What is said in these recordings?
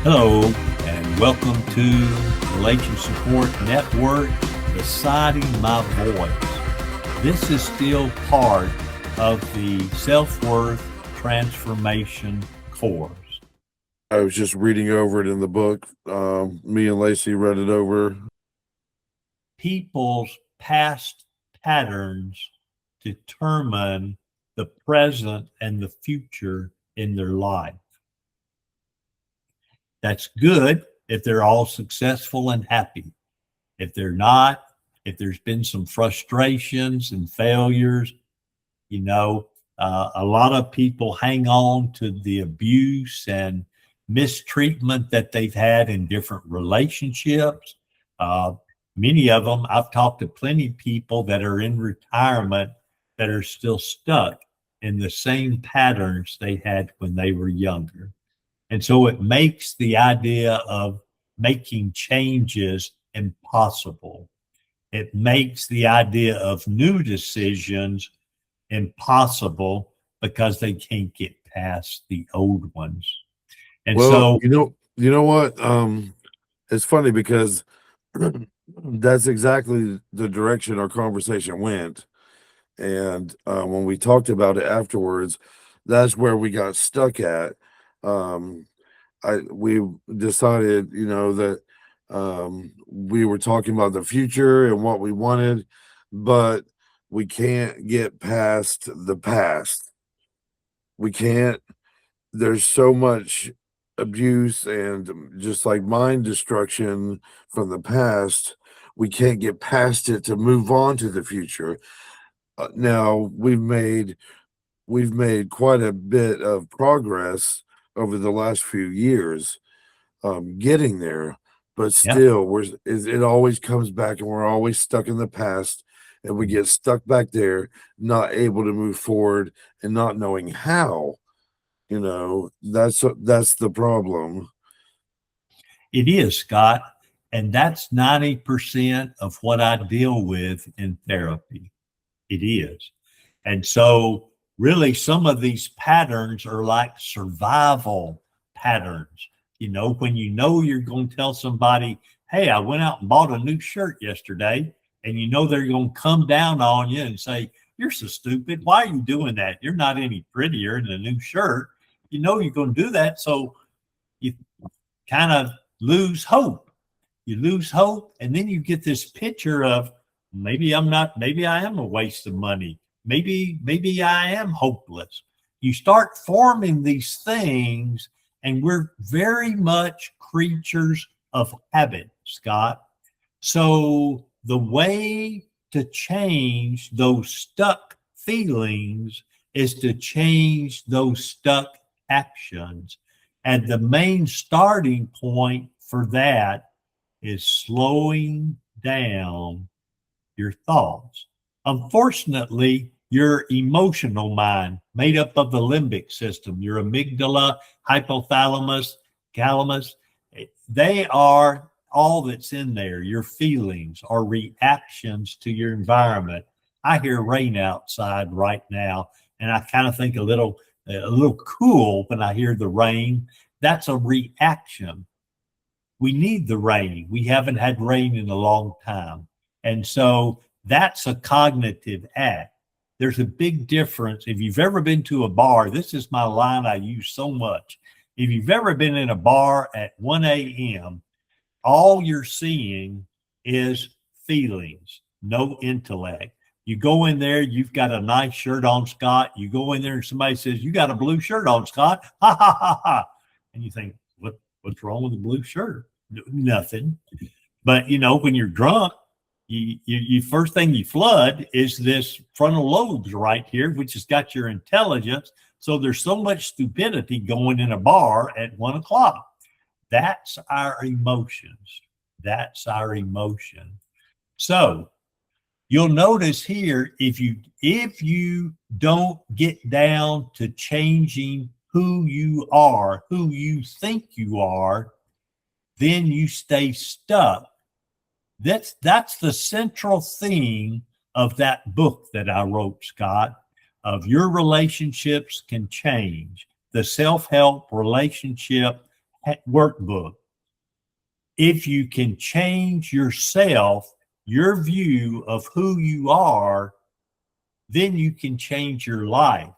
Hello, and welcome to Relation Support Network, Deciding My Voice. This is still part of the self-worth transformation course. I was just reading over it in the book. Me and Lacey read it over. People's past patterns determine the present and the future in their life. That's good if they're all successful and happy. If they're not, if there's been some frustrations and failures, a lot of people hang on to the abuse and mistreatment that they've had in different relationships. Many of them, I've talked to plenty of people that are in retirement that are still stuck in the same patterns they had when they were younger. And so it makes the idea of making changes impossible. It makes the idea of new decisions impossible because they can't get past the old ones. And Well, so, you know what? It's funny because that's exactly the direction our conversation went. And when we talked about it afterwards, that's where we got stuck at. Um, we decided, that we were talking about the future and what we wanted, but we can't get past the past. We can't. There's so much abuse and just like mind destruction from the past. We can't get past it to move on to the future. Now we've made quite a bit of progress over the last few years, getting there, but yeah, still, it always comes back, and we're always stuck in the past, and we get stuck back there, not able to move forward, and not knowing how. That's the problem. it is, Scott. And that's 90% of what I deal with in therapy. It is. And so, really, some of these patterns are like survival patterns. When you're going to tell somebody, hey, I went out and bought a new shirt yesterday, and they're going to come down on you and say, you're so stupid. Why are you doing that? You're not any prettier in a new shirt. You're going to do that. So you kind of lose hope. You lose hope, and then you get this picture of maybe I am a waste of money. Maybe I am hopeless. You start forming these things, and we're very much creatures of habit, Scott. So the way to change those stuck feelings is to change those stuck actions. And the main starting point for that is slowing down your thoughts. Unfortunately, your emotional mind, made up of the limbic system, your amygdala, hypothalamus, calamus, they are all that's in there. Your feelings are reactions to your environment. I hear rain outside right now, and I kind of think a little cool when I hear the rain. That's a reaction. We need the rain. We haven't had rain in a long time. And so that's a cognitive act. There's a big difference. If you've ever been to a bar, this is my line I use so much. If you've ever been in a bar at 1 a.m., all you're seeing is feelings, no intellect. You go in there, you've got a nice shirt on, Scott. You go in there and somebody says, you got a blue shirt on, Scott. Ha ha ha ha. And you think, what's wrong with the blue shirt? Nothing. But when you're drunk, you first thing you flood is this frontal lobes right here, which has got your intelligence. So there's so much stupidity going in a bar at 1 o'clock. That's our emotions. That's our emotion. So you'll notice here, if you don't get down to changing who you are, who you think you are, then you stay stuck. That's the central theme of that book that I wrote, Scott, of your relationships can change. The self-help relationship workbook. If you can change yourself, your view of who you are, then you can change your life.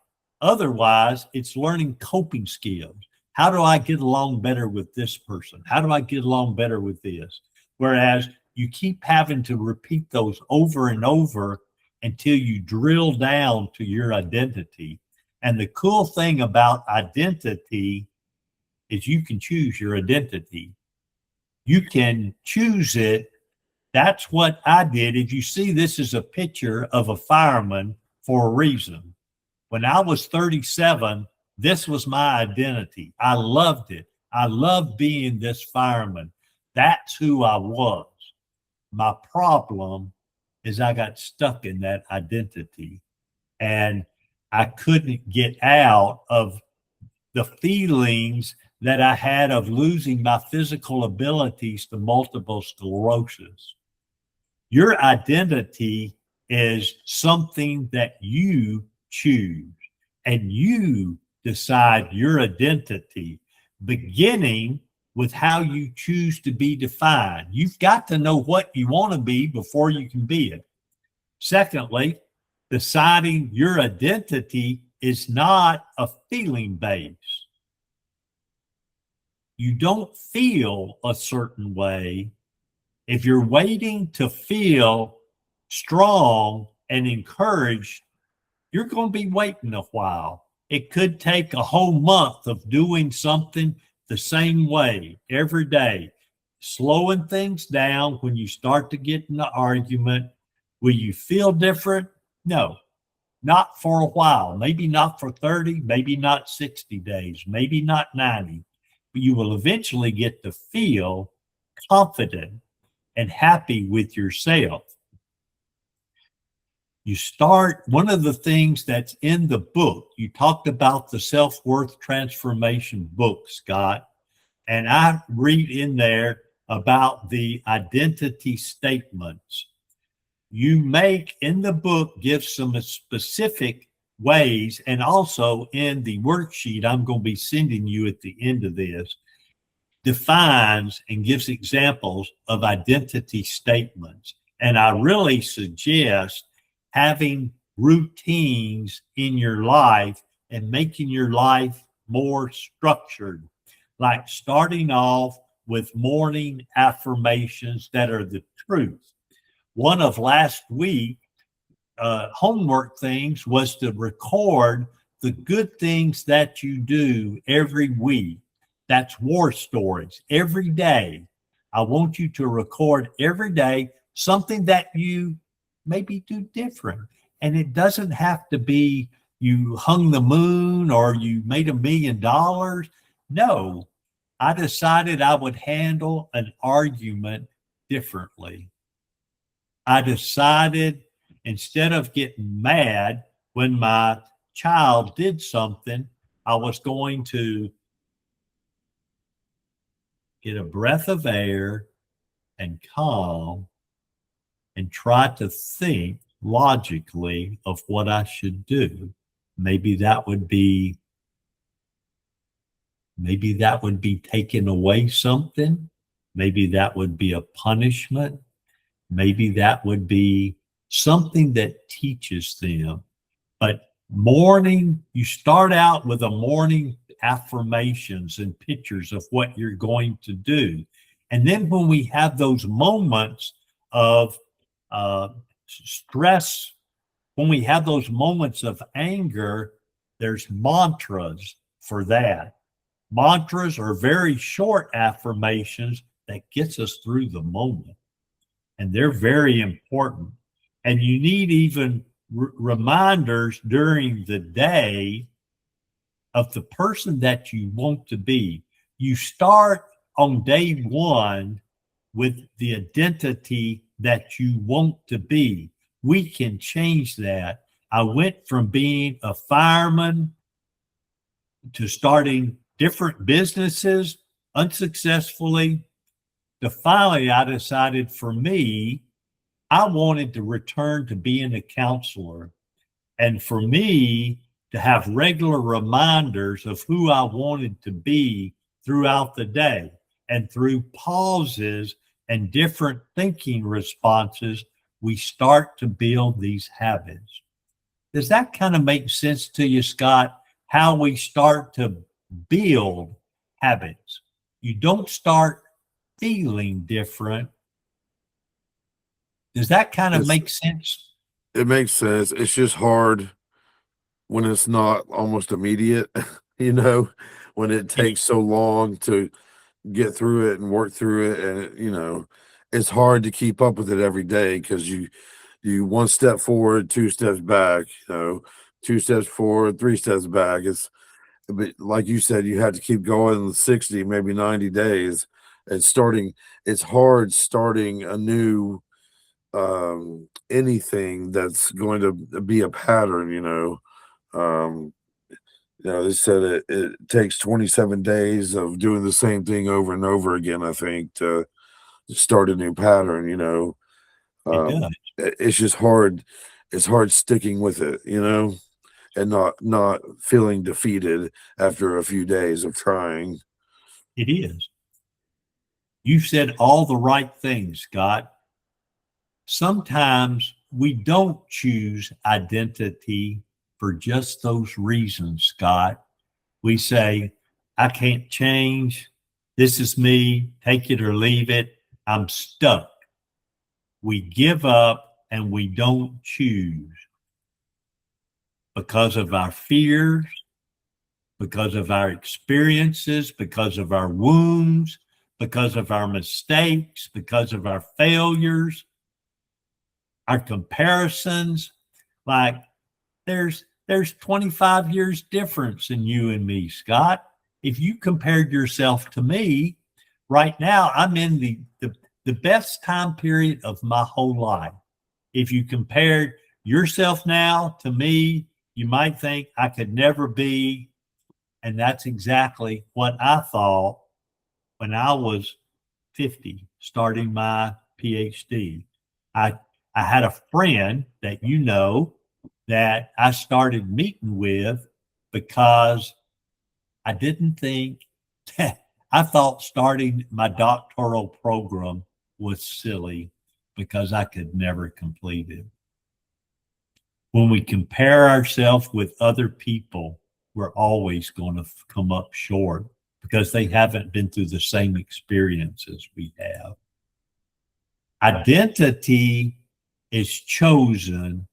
Otherwise, it's learning coping skills. How do I get along better with this person? How do I get along better with this? Whereas you keep having to repeat those over and over until you drill down to your identity. And the cool thing about identity is you can choose your identity. You can choose it. That's what I did. If you see, this is a picture of a fireman for a reason. When I was 37, this was my identity. I loved it. I loved being this fireman. That's who I was. My problem is I got stuck in that identity, and I couldn't get out of the feelings that I had of losing my physical abilities to multiple sclerosis. Your identity is something that you choose, and you decide your identity, beginning with how you choose to be defined. You've got to know what you want to be before you can be it. Secondly, deciding your identity is not a feeling base. You don't feel a certain way. If you're waiting to feel strong and encouraged, you're going to be waiting a while. It could take a whole month of doing something the same way every day, slowing things down. When you start to get in the argument, will you feel different? No, not for a while. Maybe not for 30, maybe not 60 days, maybe not 90. But you will eventually get to feel confident and happy with yourself. You start, one of the things that's in the book, you talked about the self-worth transformation book, Scott, and I read in there about the identity statements. You make in the book, give some specific ways, and also in the worksheet I'm going to be sending you at the end of this, defines and gives examples of identity statements. And I really suggest having routines in your life and making your life more structured, like starting off with morning affirmations that are the truth. One of last week, homework things was to record the good things that you do every week. That's war stories every day. I want you to record every day something that you maybe do different. And it doesn't have to be you hung the moon or you made $1 million. No, I decided I would handle an argument differently. I decided instead of getting mad when my child did something, I was going to get a breath of air and calm and try to think logically of what I should do. Maybe that would be taking away something. Maybe that would be a punishment. Maybe that would be something that teaches them. But morning, you start out with a morning affirmations and pictures of what you're going to do. And then when we have those moments of stress, when we have those moments of anger, there's mantras for that. Mantras are very short affirmations that gets us through the moment. And they're very important. And you need even reminders during the day of the person that you want to be. You start on day one with the identity that you want to be. We can change that. I went from being a fireman to starting different businesses unsuccessfully to finally I decided for me, I wanted to return to being a counselor. And for me to have regular reminders of who I wanted to be throughout the day. And through pauses and different thinking responses, we start to build these habits. Does that kind of make sense to you, Scott? How we start to build habits? You don't start feeling different. Does that kind of make sense? It makes sense. It's just hard when it's not almost immediate, you know, when it takes so long to get through it and work through it. And, it's hard to keep up with it every day because you one step forward, two steps back, 2 steps forward, 3 steps back. But like you said, you have to keep going 60, maybe 90 days. It's hard starting a new anything that's going to be a pattern. um they said it takes 27 days of doing the same thing over and over again, I think, to start a new pattern. It um does. it's just hard. It's hard sticking with it, and not feeling defeated after a few days of trying. It is. You said all the right things, Scott. Sometimes we don't choose identity for just those reasons, Scott. We say, I can't change. This is me. Take it or leave it. I'm stuck. We give up and we don't choose because of our fears, because of our experiences, because of our wounds, because of our mistakes, because of our failures, our comparisons. Like there's 25 years difference in you and me, Scott. If you compared yourself to me right now, I'm in the best time period of my whole life. If you compared yourself now to me, you might think I could never be. And that's exactly what I thought when I was 50, starting my PhD. I I had a friend that that I started meeting with because I didn't think I thought starting my doctoral program was silly because I could never complete it. When we compare ourselves with other people, we're always going to come up short because they haven't been through the same experiences we have. Identity is chosen.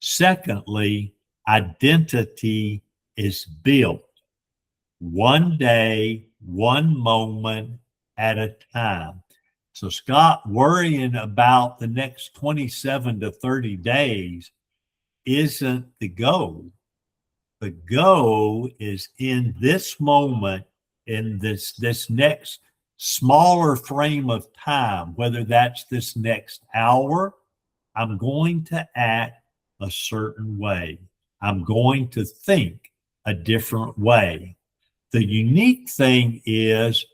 Secondly, identity is built one day, one moment at a time. So, Scott, worrying about the next 27 to 30 days isn't the goal. The goal is in this moment, in this next smaller frame of time, whether that's this next hour, I'm going to act a certain way. I'm going to think a different way. The unique thing is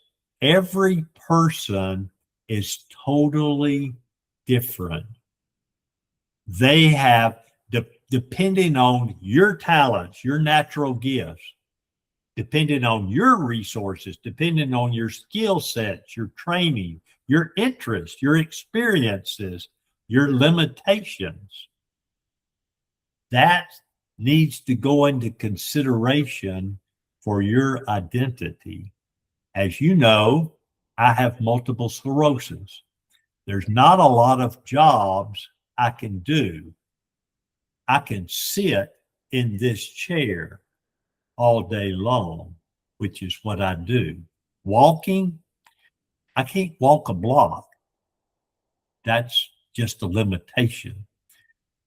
every person is totally different. They have, depending on your talents, your natural gifts, depending on your resources, depending on your skill sets, your training, your interests, your experiences, your limitations. That needs to go into consideration for your identity. As you know, I have multiple sclerosis. There's not a lot of jobs I can do. I can sit in this chair all day long, which is what I do. Walking, I can't walk a block. That's just a limitation.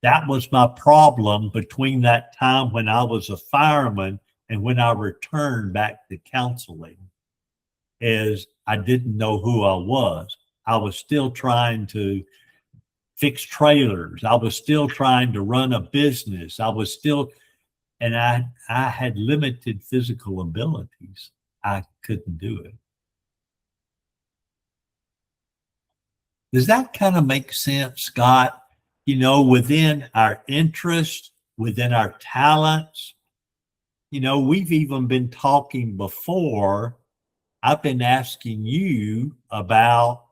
That was my problem between that time when I was a fireman and when I returned back to counseling, is I didn't know who I was. I was still trying to fix trailers. I was still trying to run a business. And I had limited physical abilities. I couldn't do it. Does that kind of make sense, Scott? Within our interests, within our talents, we've even been talking before I've been asking you about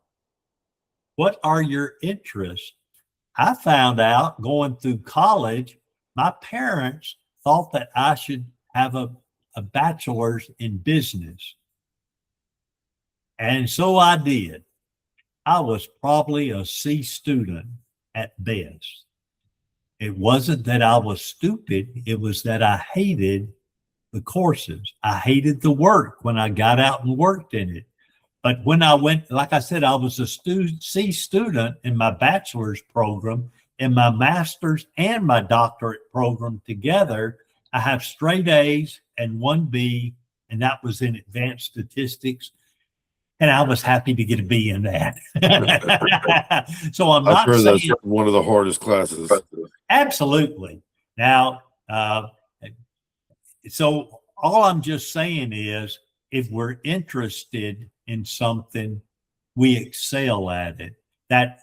what are your interests. I found out going through college, my parents thought that I should have a bachelor's in business. And so I did. I was probably a C student at best. It wasn't that I was stupid, it was that I hated the courses. I hated the work when I got out and worked in it. But when I went, like I said, I was a C student in my bachelor's program, in my master's and my doctorate program together. I have straight A's and one B, and that was in advanced statistics. And I was happy to get a B in that. So I'm I've not heard that's saying one of the hardest classes. absolutely. Now, so all I'm just saying is if we're interested in something, we excel at it. That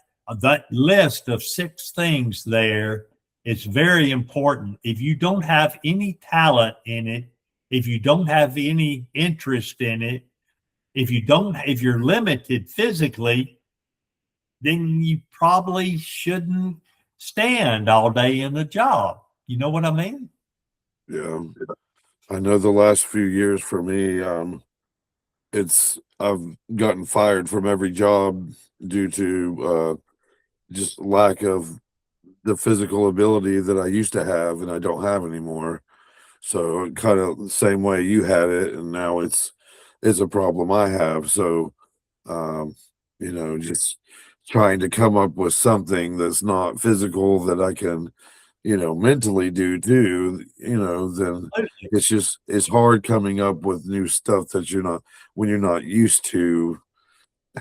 list of 6 things there is very important. If you don't have any talent in it, if you don't have any interest in it, if you're limited physically, then you probably shouldn't stand all day in the job. You know what I mean? Yeah. I know the last few years for me, I've gotten fired from every job due to just lack of the physical ability that I used to have and I don't have anymore. So kind of the same way you had it, and now it's a problem I have. So um, just trying to come up with something that's not physical that I can, mentally do too, then it's hard coming up with new stuff that you're not when you're not used to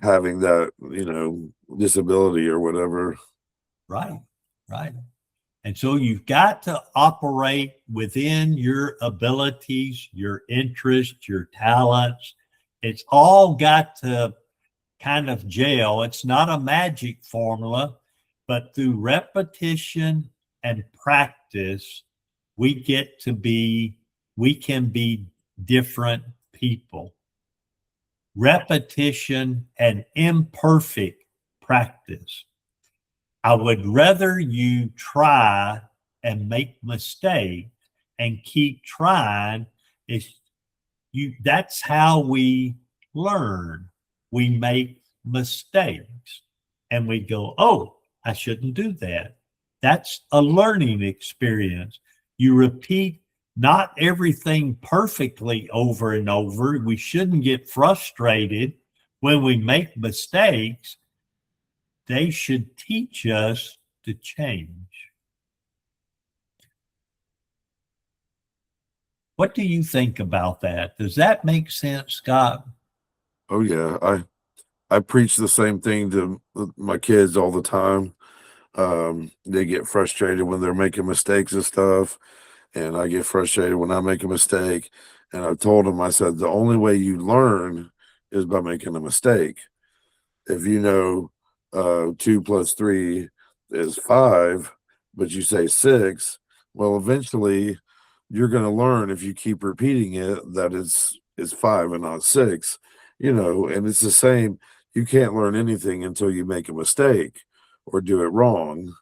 having that, disability or whatever. Right, right. And so you've got to operate within your abilities, your interests, your talents. It's all got to kind of gel. It's not a magic formula, but through repetition and practice, we can be different people. Repetition and imperfect practice. I would rather you try and make mistakes and keep trying. That's how we learn. We make mistakes and we go, oh, I shouldn't do that. That's a learning experience. You repeat not everything perfectly over and over. We shouldn't get frustrated when we make mistakes. They should teach us to change. What do you think about that? Does that make sense, Scott? Oh yeah, I preach the same thing to my kids all the time. They get frustrated when they're making mistakes and stuff, and I get frustrated when I make a mistake. And I told them, I said, the only way you learn is by making a mistake. If you know 2 + 3 is 5, but you say 6, well, eventually you're going to learn if you keep repeating it that it's 5 and not 6, and it's the same. You can't learn anything until you make a mistake or do it wrong,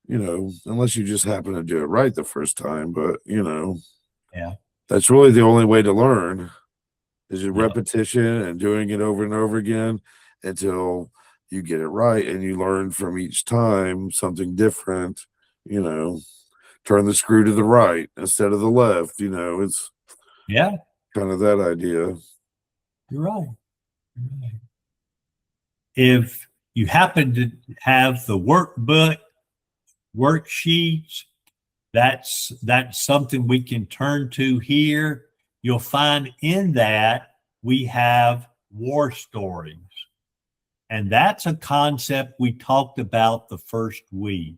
unless you just happen to do it right the first time. But, Yeah. that's really the only way to learn is your Yeah. repetition and doing it over and over again until you get it right and you learn from each time something different, turn the screw to the right instead of the left, it's Yeah. kind of that idea. You're right. You're right. If you happen to have the workbook, worksheets, that's something we can turn to here. You'll find in that we have war stories. And that's a concept we talked about the first week.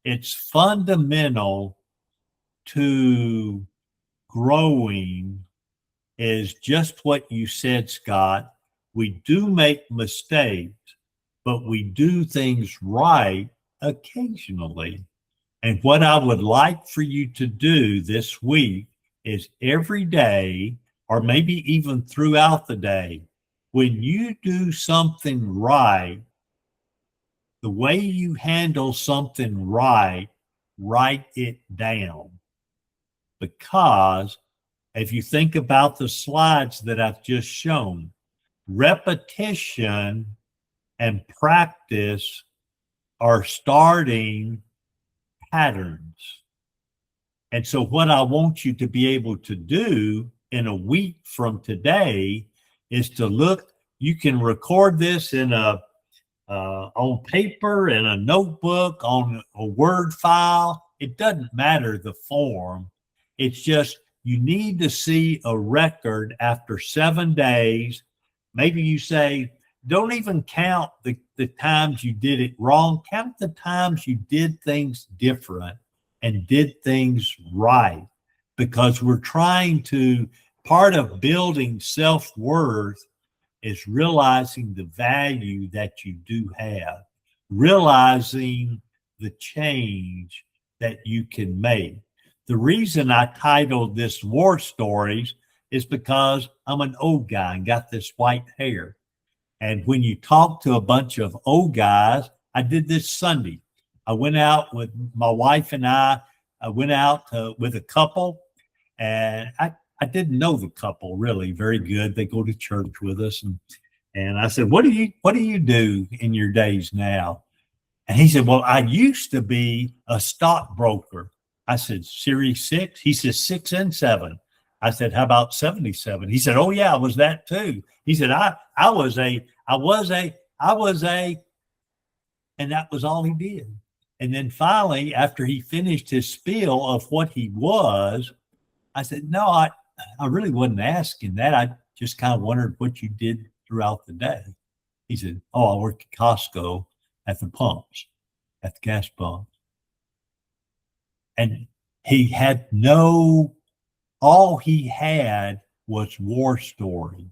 It's fundamental to growing is just what you said, Scott. We do make mistakes, but we do things right occasionally. And what I would like for you to do this week is every day, or maybe even throughout the day, When you do something right, the way you handle something right, write it down. Because if you think about the slides that I've just shown, repetition and practice are starting patterns. And so, what I want you to be able to do in a week from today is to look. You can record this in on paper, in a notebook, on a Word file. It doesn't matter the form. It's just you need to see a record after 7 days. Maybe you say, don't even count the times you did it wrong. Count the times you did things different and did things right. Because we're trying to, part of building self-worth is realizing the value that you do have, realizing the change that you can make. The reason I titled this War Stories is because I'm an old guy and got this white hair. And when you talk to a bunch of old guys, I did this Sunday. I went out with my wife and I went out with a couple, and I didn't know the couple really very good. They go to church with us, and I said, what do you do in your days now? And he said, well, I used to be a stockbroker. I said, Series 6? He says 6 and 7. I said, how about 77? He said, oh yeah, I was that too. He said, I was a, and that was all he did. And then finally, after he finished his spiel of what he was, I said, no, I really wasn't asking that. I just kind of wondered what you did throughout the day. He said, oh, I work at Costco at the pumps, at the gas pumps. And he had all he had was war stories.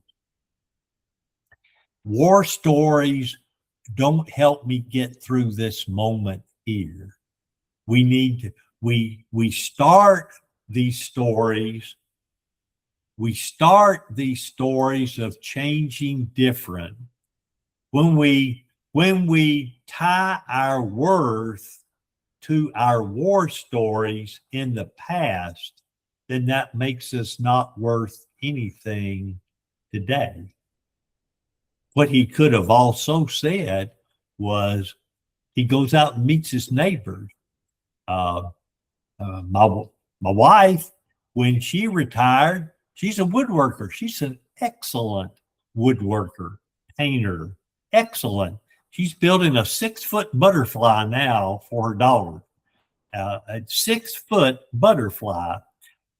War stories don't help me get through this moment here. We need to, we start these stories. We start these stories of changing different. When we tie our worth to our war stories in the past, then that makes us not worth anything today. What he could have also said was he goes out and meets his neighbors. My wife, when she retired, she's a woodworker. She's an excellent woodworker, painter, excellent. She's building a 6-foot butterfly now for her daughter, a 6-foot butterfly.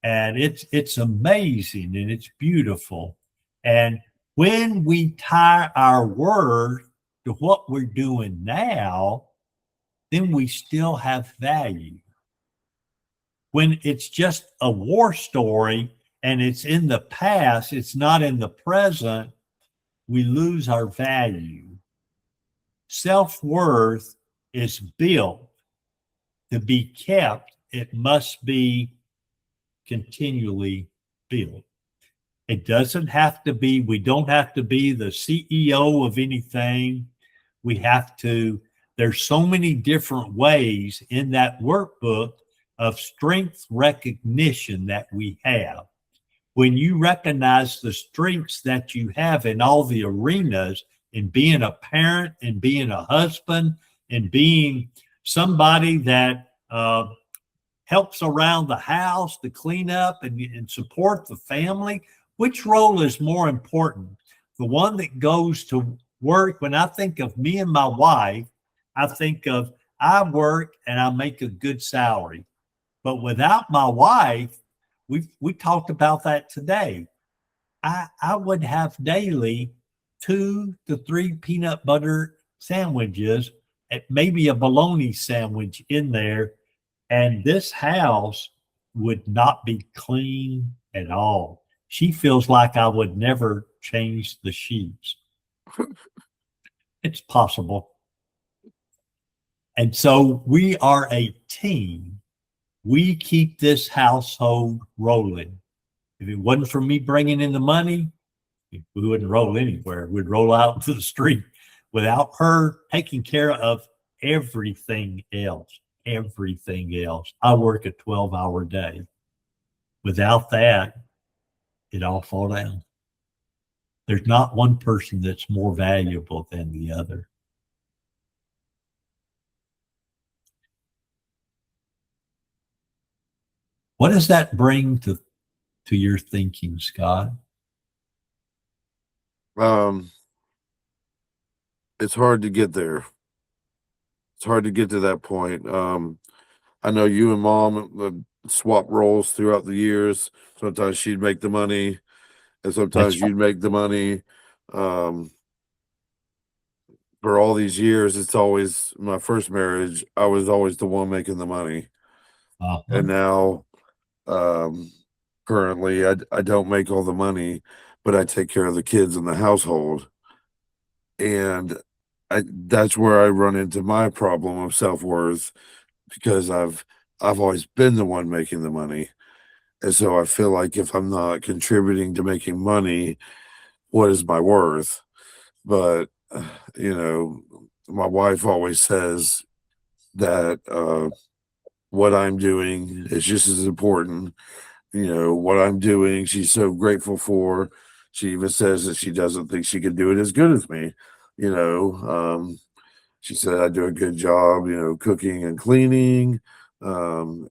And it's amazing and it's beautiful. And when we tie our worth to what we're doing now, then we still have value. When it's just a war story and it's in the past, it's not in the present, we lose our value. Self-worth is built. To be kept, it must be continually built. It doesn't have to be, we don't have to be the CEO of anything. There's so many different ways in that workbook of strength recognition that we have. When you recognize the strengths that you have in all the arenas, in being a parent, in being a husband, in being somebody that helps around the house to clean up and support the family, which role is more important? The one that goes to work. When I think of me and my wife, I think of I work and I make a good salary. But without my wife, we talked about that today. I would have daily 2 to 3 peanut butter sandwiches, and maybe a bologna sandwich in there, and this house would not be clean at all. She feels like I would never change the sheets. It's possible. And so we are a team. We keep this household rolling. If it wasn't for me bringing in the money, We wouldn't roll anywhere. We'd roll out into the street without her taking care of everything else. Everything else. I work a 12-hour day. Without that, it all fall down. There's not one person that's more valuable than the other. What does that bring to your thinking, Scott? It's hard to get there. It's hard to get to that point. I know you and Mom swap roles throughout the years. Sometimes she'd make the money, and sometimes That's you'd make the money. For all these years, it's always my first marriage. I was always the one making the money, and now, currently, I don't make all the money, but I take care of the kids in the household, and that's where I run into my problem of self-worth because I've always been the one making the money. And so I feel like if I'm not contributing to making money, what is my worth? But you know, my wife always says that what I'm doing is just as important. What I'm doing, she's so grateful for. She even says that she doesn't think she can do it as good as me. You know, she said I do a good job, cooking and cleaning. Um,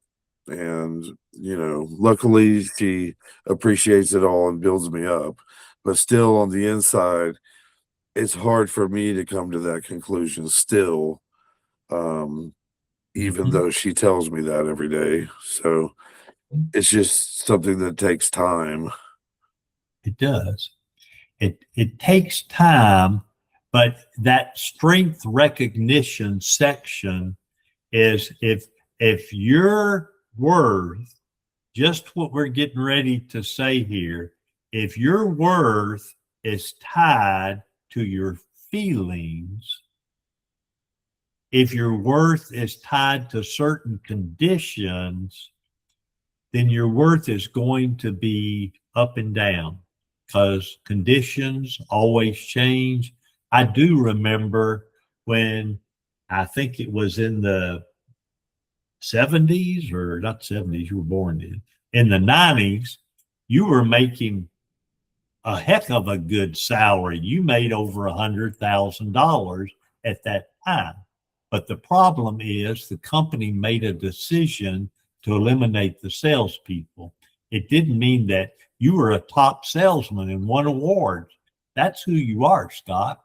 and, luckily she appreciates it all and builds me up. But still on the inside, it's hard for me to come to that conclusion still, even though she tells me that every day. So it's just something that takes time. It does. It takes time, but that strength recognition section is if your worth, just what we're getting ready to say here, if your worth is tied to your feelings, if your worth is tied to certain conditions, then your worth is going to be up and down because conditions always change. I do remember when I think it was in the 70s, or not 70s, you were born in the 90s, you were making a heck of a good salary. You made over $100,000 at that time. But the problem is the company made a decision to eliminate the salespeople. It didn't mean that you were a top salesman and won awards. That's who you are, Scott.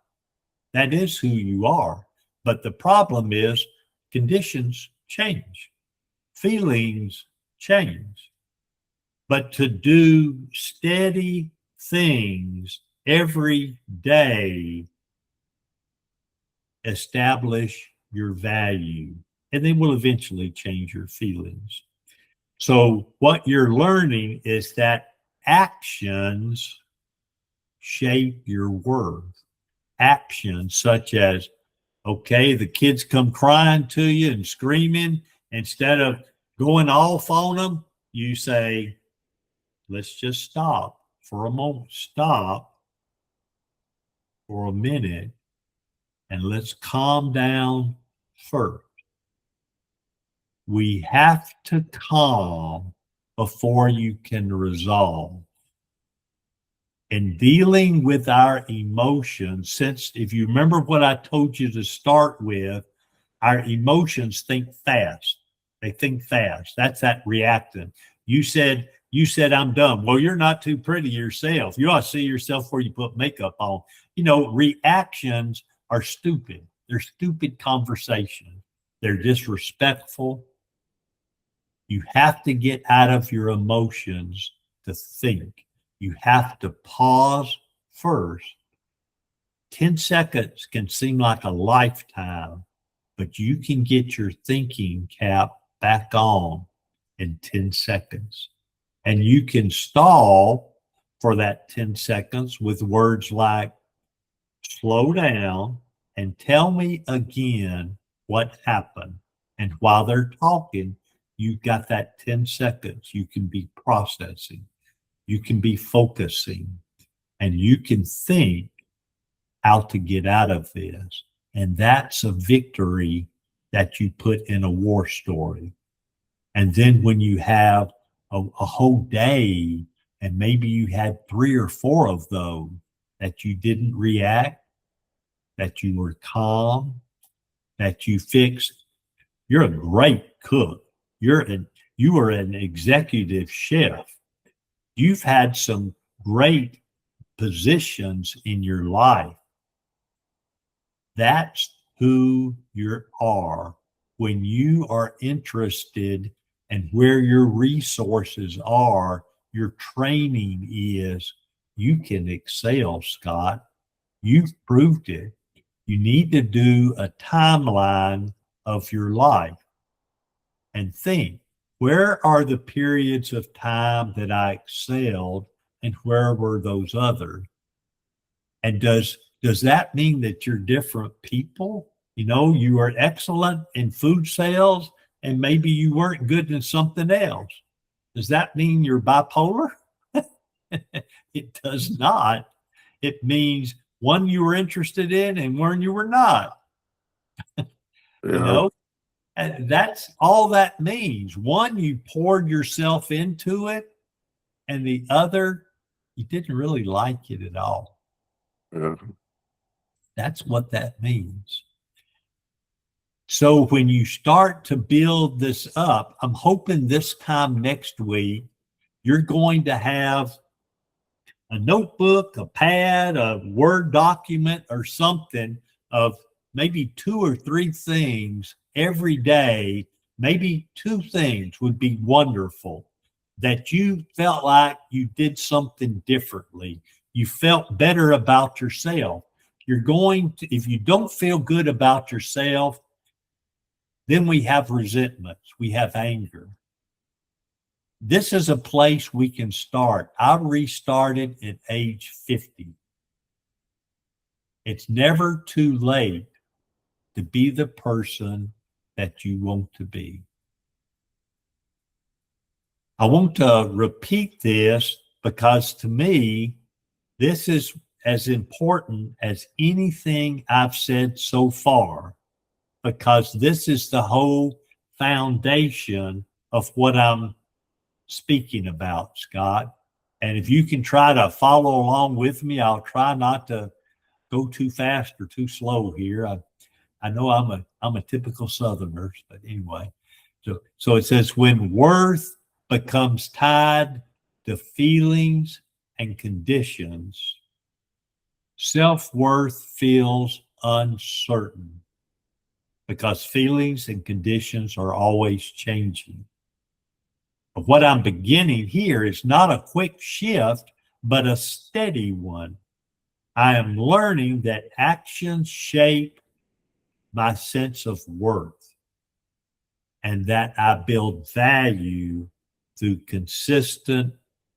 That is who you are. But the problem is conditions change, feelings change. But to do steady things every day establish your value, and they will eventually change your feelings. So what you're learning is that actions shape your worth. Actions such as, okay, the kids come crying to you and screaming. Instead of going off on them, you say, let's just stop for a moment. Stop for a minute and let's calm down first. We have to calm before you can resolve. In dealing with our emotions, since if you remember what I told you to start with, our emotions think fast. They think fast. That's that reactant. You said, I'm dumb. Well, you're not too pretty yourself. You ought to see yourself before you put makeup on. Reactions are stupid. They're stupid conversations. They're disrespectful. You have to get out of your emotions to think. You have to pause first. 10 seconds can seem like a lifetime, but you can get your thinking cap back on in 10 seconds. And you can stall for that 10 seconds with words like, slow down and tell me again what happened. And while they're talking, you've got that 10 seconds. You can be processing. You can be focusing. and you can think how to get out of this. And that's a victory that you put in a war story. And then when you have a whole day, and maybe you had 3 or 4 of those that you didn't react, that you were calm, that you fixed. You're a great cook. You are an executive chef. You've had some great positions in your life. That's who you are when you are interested and where your resources are, your training is. You can excel, Scott. You've proved it. You need to do a timeline of your life and think, where are the periods of time that I excelled and where were those others? And does that mean that you're different people? You know, you are excellent in food sales and maybe you weren't good in something else. Does that mean you're bipolar? It does not. It means one you were interested in and one you were not. You Yeah. know, and that's all that means. One, you poured yourself into it, and the other, you didn't really like it at all. Yeah. That's what that means. So when you start to build this up, I'm hoping this time next week, you're going to have a notebook, a pad, a Word document, or something of maybe 2 or 3 things every day. Maybe 2 things would be wonderful that you felt like you did something differently. You felt better about yourself. You're going to, if you don't feel good about yourself, then we have resentments, we have anger. This is a place we can start. I restarted at age 50. It's never too late to be the person that you want to be. I want to repeat this because to me, this is as important as anything I've said so far, because this is the whole foundation of what I'm speaking about, Scott. And if you can try to follow along with me, I'll try not to go too fast or too slow here. I know I'm a typical Southerner, but anyway. So it says when worth becomes tied to feelings and conditions, self-worth feels uncertain because feelings and conditions are always changing. But what I'm beginning here is not a quick shift, but a steady one. I am learning that actions shape my sense of worth and that I build value through consistent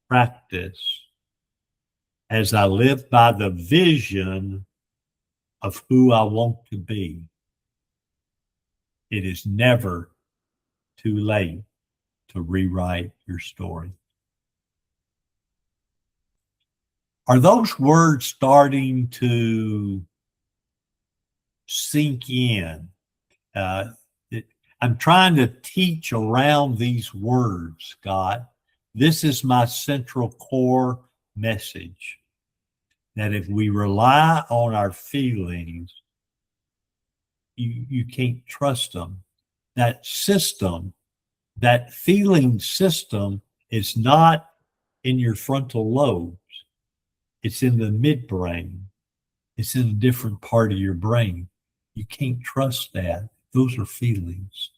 practice as I live by the vision of who I want to be. It is never too late to rewrite your story. Are those words starting to sink in? Uh, I'm trying to teach around these words, Scott. This is my central core message, that if we rely on our feelings, you can't trust them. That system, that feeling system is not in your frontal lobes. It's in the midbrain. It's in a different part of your brain. You can't trust that. Those are feelings.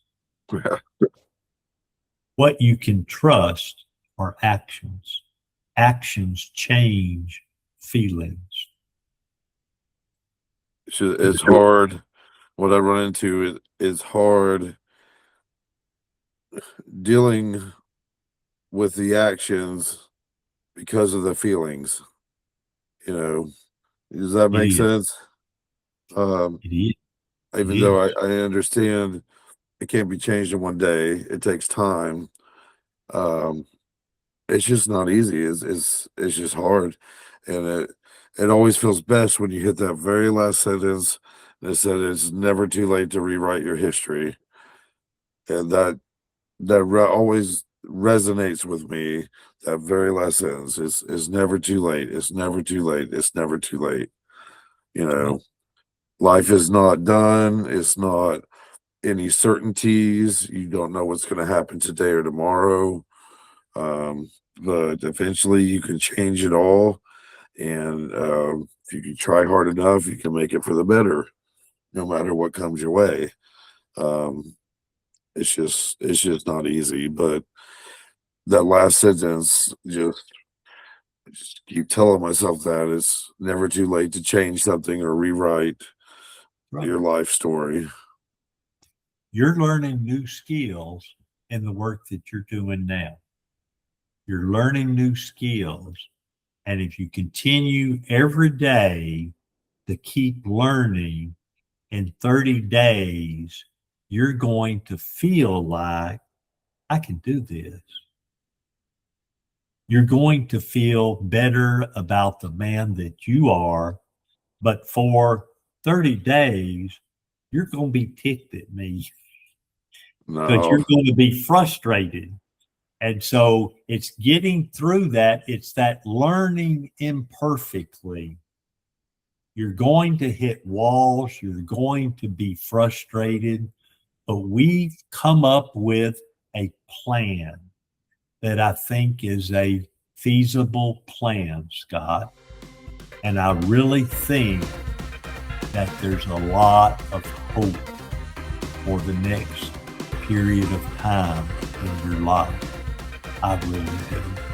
Yeah. What you can trust are actions. Actions change feelings. It's hard. What I run into is hard dealing with the actions because of the feelings. You know, does that It make is. sense? Um, It is. It even though is. I understand it can't be changed in one day, it takes time. Um, it's just not easy. It's just hard, And it always feels best when you hit that very last sentence that said it's never too late to rewrite your history. And always resonates with me. That very last sentence is never too late. It's never too late. It's never too late. You know, life is not done. It's not any certainties. You don't know what's going to happen today or tomorrow. But eventually you can change it all. And if you can try hard enough, you can make it for the better, no matter what comes your way. Um, it's just not easy. But that last sentence, just keep telling myself that it's never too late to change something or rewrite Right. your life story. You're learning new skills in the work that you're doing now. You're learning new skills. And if you continue every day to keep learning, in 30 days, you're going to feel like I can do this. You're going to feel better about the man that you are. But for 30 days, you're going to be ticked at me because No, you're going to be frustrated. And so it's getting through that. It's that learning imperfectly. You're going to hit walls. You're going to be frustrated. But we've come up with a plan that I think is a feasible plan, Scott. And I really think that there's a lot of hope for the next period of time in your life. I really do.